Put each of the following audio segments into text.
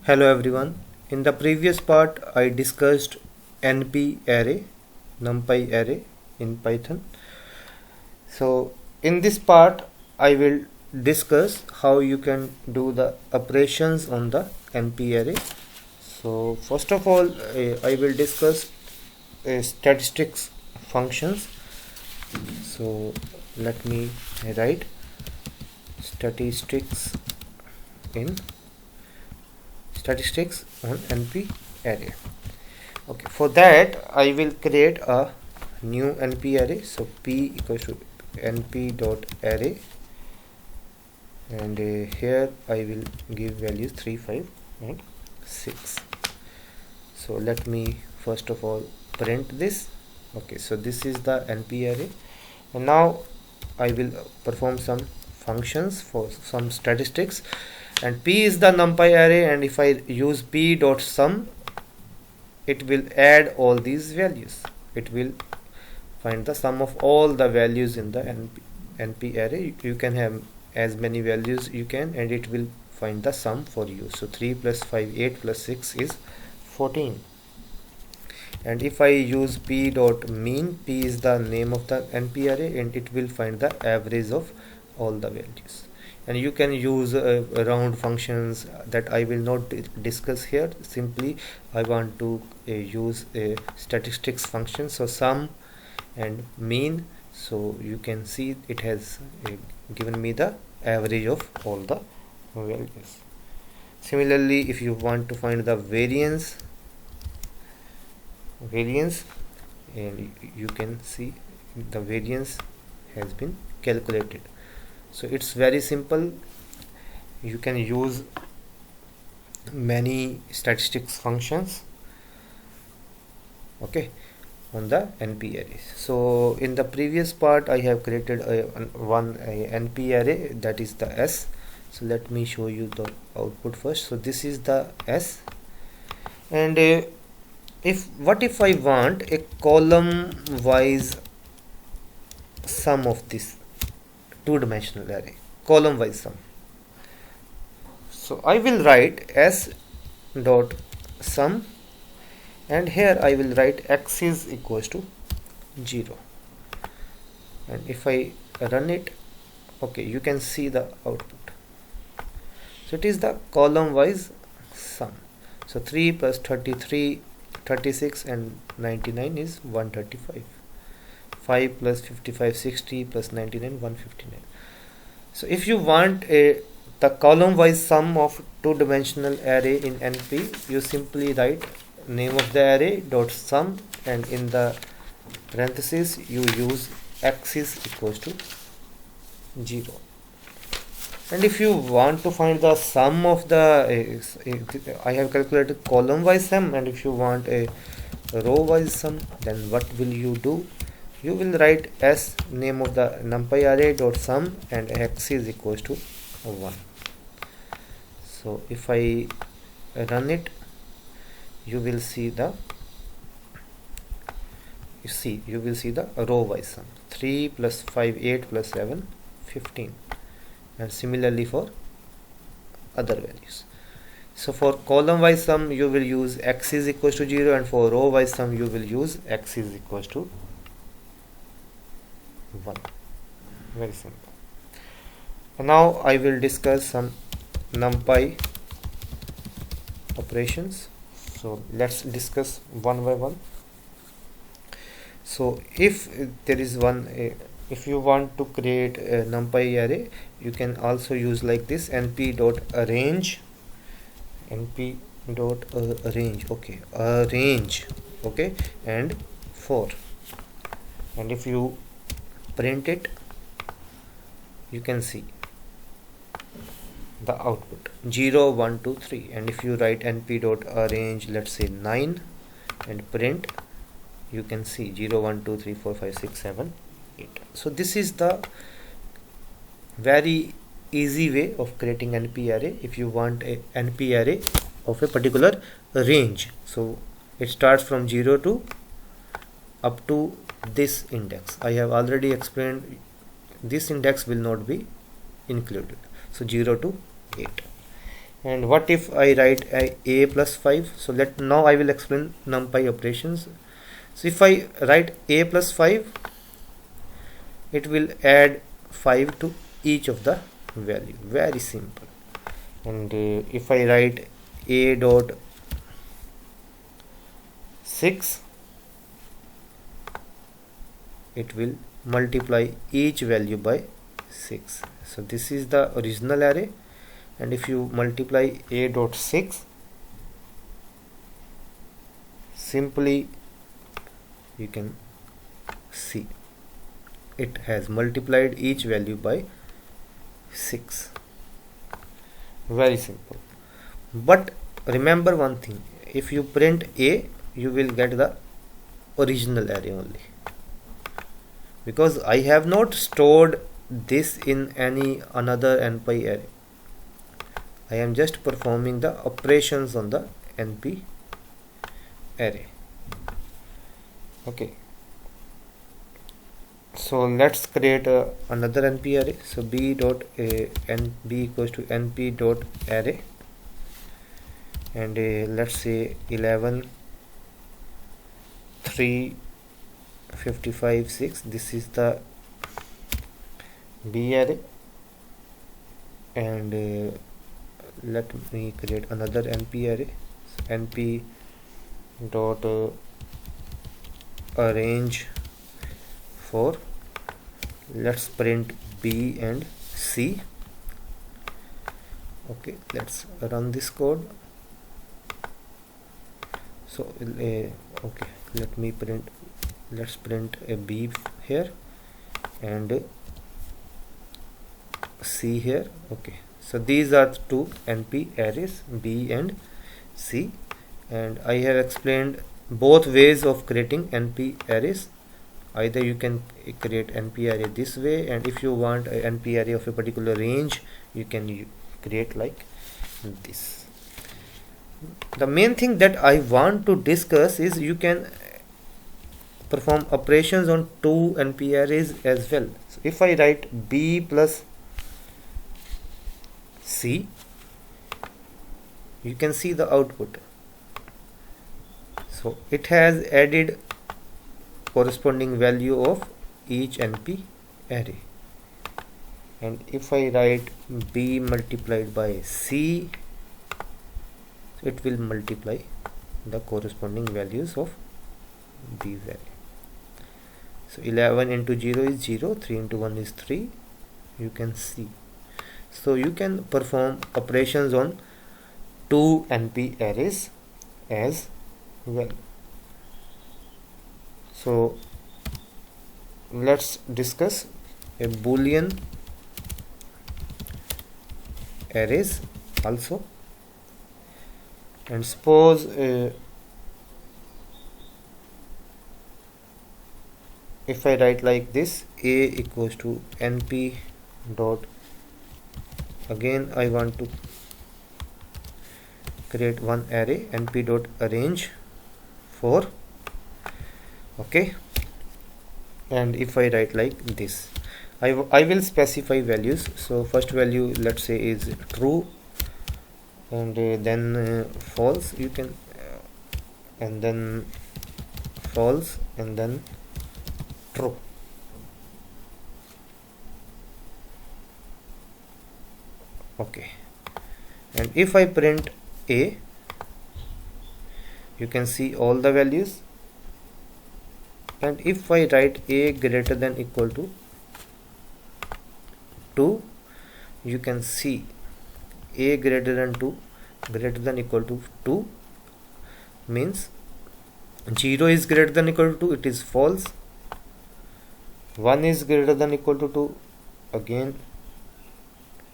Hello everyone. In the previous part I discussed NP array, NumPy array in Python. So in this part I will discuss how you can do the operations on the NP array. So first of all I will discuss statistics functions. So let me write statistics on NP array. Okay, for that I will create a new NP array. So p equals to np dot array, and here I will give values 3, 5 and 6. So let me first of all print this. Okay, so this is the NP array, and now I will perform some functions for some statistics. And p is the NumPy array, and if I use p dot sum, it will add all these values. It will find the sum of all the values in the NP array. You can have as many values you can, and it will find the sum for you. So 3 plus 5, 8 plus 6 is 14. And if I use p dot mean, p is the name of the NP array, and it will find the average of all the values. And you can use round functions that I will not discuss here. Simply I want to use a statistics function, so sum and mean. So you can see it has given me the average of all the values. Similarly, if you want to find the variance, and you can see the variance has been calculated. So it's very simple. You can use many statistics functions, okay, on the NP array. So in the previous part I have created one NP array, that is the S. So let me show you the output first. So this is the S, and what if I want a column wise sum of this two-dimensional array, column wise sum? So I will write s dot sum, and here I will write x is equals to 0, and if I run it, okay, you can see the output. So it is the column wise sum. So 3 plus 33, 36 and 99 is 135. 5 plus 55, 60 plus 99, 159. So if you want the column wise sum of two-dimensional array in NP, you simply write name of the array dot sum, and in the parentheses you use x is equals to 0. And if you want to find the sum of the I have calculated column wise sum, and if you want a row wise sum, then what will you do? You will write s name of the NumPy array dot sum, and x is equals to 1. So if I run it, you will see the row wise sum. 3 plus 5, 8 plus 7, 15. And similarly for other values. So for column wise sum you will use x is equals to 0, and for row wise sum you will use x is equals to 1. Very simple. Now I will discuss some NumPy operations. So let's discuss one by one. So if there is one if you want to create a NumPy array, you can also use like this: np dot arrange, okay, arrange, okay, and 4. And if you print it, you can see the output 0, 1, 2, 3. And if you write np dot arrange, let's say 9, and print, you can see 0, 1, 2, 3, 4, 5, 6, 7, 8. So this is the very easy way of creating NP array. If you want a NP array of a particular range, so it starts from 0 to up to this index. I have already explained this index will not be included, so 0 to 8. And what if I write a plus 5? So now I will explain NumPy operations. So if I write a plus 5, it will add 5 to each of the value. Very simple. And if I write a dot 6, it will multiply each value by 6. So this is the original array, and if you multiply a dot 6, simply you can see it has multiplied each value by 6. Very simple. But remember one thing, if you print a, you will get the original array only, because I have not stored this in any another NumPy array. I am just performing the operations on the NP array. Okay, so let's create another NP array. So b equals to np dot array, and let's say 11 3 55 6. This is the b array, and let me create another NP array. So np dot arrange for, let's print b and c. Okay, let's run this code. So okay, let's print a b here and c here. Okay, so these are two NP arrays, b and c, and I have explained both ways of creating NP arrays. Either you can create NP array this way, and if you want a NP array of a particular range, you can create like this. The main thing that I want to discuss is you can perform operations on two NP arrays as well. So if I write b plus c, you can see the output. So it has added corresponding value of each NP array. And if I write b multiplied by c, it will multiply the corresponding values of these array. So 11 into 0 is 0, 3 into 1 is 3. You can see. So you can perform operations on two NP arrays as well. So let's discuss a Boolean arrays also. And suppose if I write like this, a equals to np dot, again I want to create one array, np dot arrange for. Okay, and if I write like this, I will specify values. So first value, let's say, is true, and then false, you can and then false, and then true. Okay, and if I print a, you can see all the values. And if I write a greater than equal to 2, you can see a greater than equal to 2 means 0 is greater than equal to 2, it is false. 1 is greater than equal to 2, again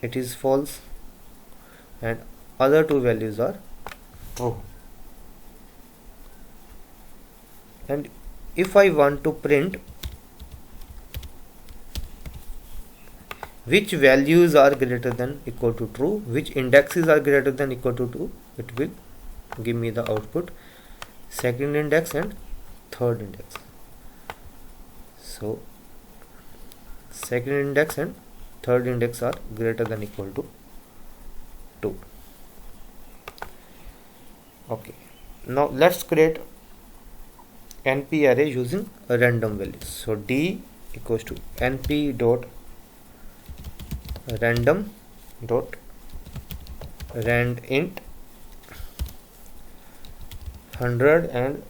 it is false, and other two values are true. And if I want to print which values are greater than equal to true, which indexes are greater than equal to 2, it will give me the output second index and third index. So second index and third index are greater than equal to 2. Okay, now let's create NP array using a random values. So d equals to np dot random dot rand int 100 and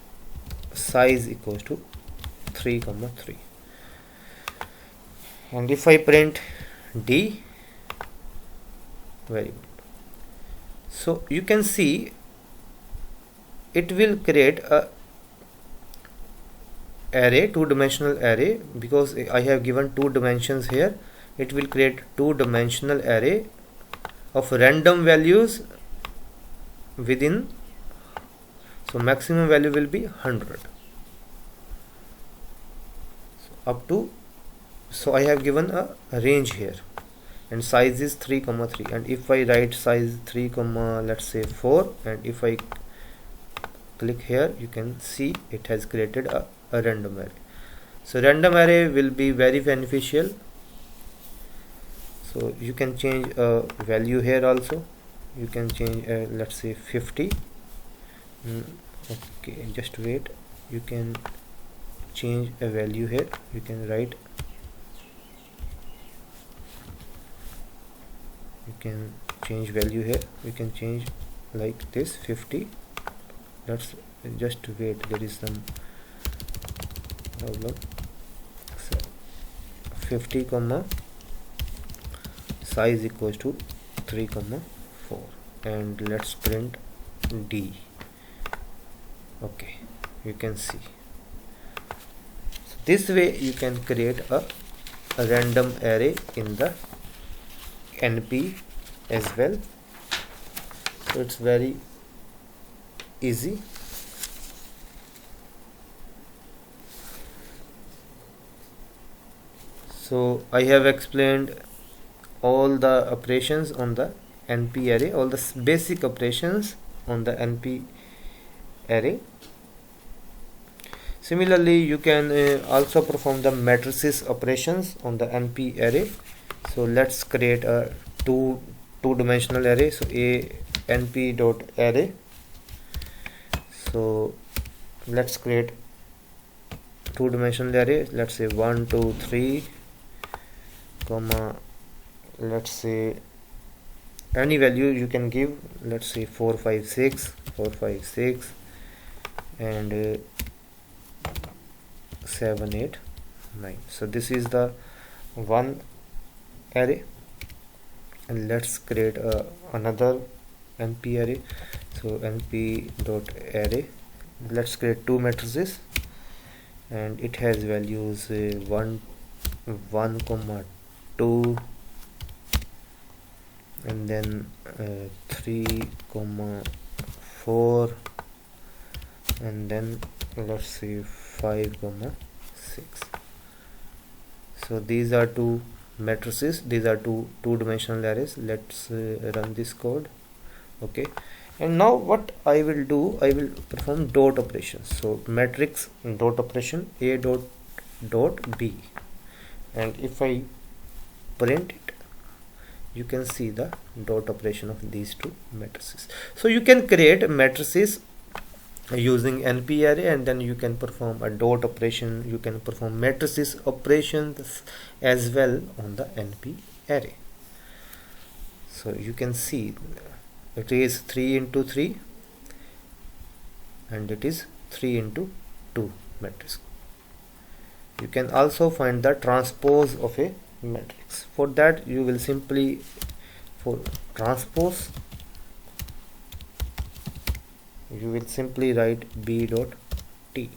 size equals to 3,3, and if I print d, very good. So you can see it will create a array, two-dimensional array, because I have given 2 dimensions here. It will create 2-dimensional array of random values within, so maximum value will be 100, so up to, so I have given a range here, and size is 3,3, and if I write size 3, let's say 4, and if I click here, you can see it has created a random array. So random array will be very beneficial. So you can change a value here also. You can change let's say 50. Okay, just wait. You can change a value here. You can write, you can change value here. You can change like this 50. Let's just wait, there is some problem. So 50 comma size equals to 3,4, and let's print d. Okay, you can see. So this way you can create a random array in the NP as well. So it's very easy. So I have explained all the operations on the NP array, all the basic operations on the NP array. Similarly, you can also perform the matrices operations on the NP array. So let's create a two-dimensional array. So a np dot array. So let's create two-dimensional array. Let's say 1 2 3 comma, let's say any value you can give. Let's say 4 5 6 4 5 6 and 7 8 9. So this is the one array, and let's create another NP array. So np dot array, let's create two matrices, and it has values 1 comma 2 and then 3 comma 4 and then let's say 5 comma 6. So these are two matrices, these are two-dimensional arrays. Let's run this code. Okay, and now what I will do, I will perform dot operations. So matrix dot operation a dot b, and if I print it, you can see the dot operation of these two matrices. So you can create matrices using NP array, and then you can perform a dot operation, you can perform matrices operations as well on the NP array. So you can see it is 3 into 3 and it is 3 into 2 matrix. You can also find the transpose of a matrix. For that you will simply, for transpose, you will simply write b dot t,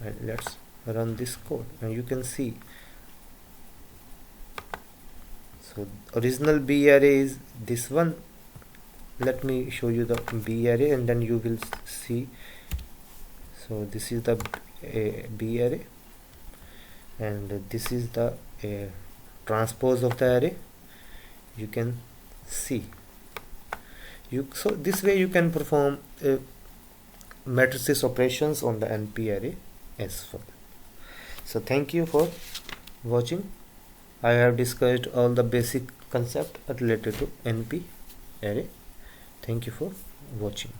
and let's run this code, and you can see. So original b array is this one. Let me show you the b array and then you will see. So this is the b array, and this is the transpose of the array. You can see. So this way you can perform matrices operations on the NP array as well. So thank you for watching. I have discussed all the basic concept related to NP array. Thank you for watching.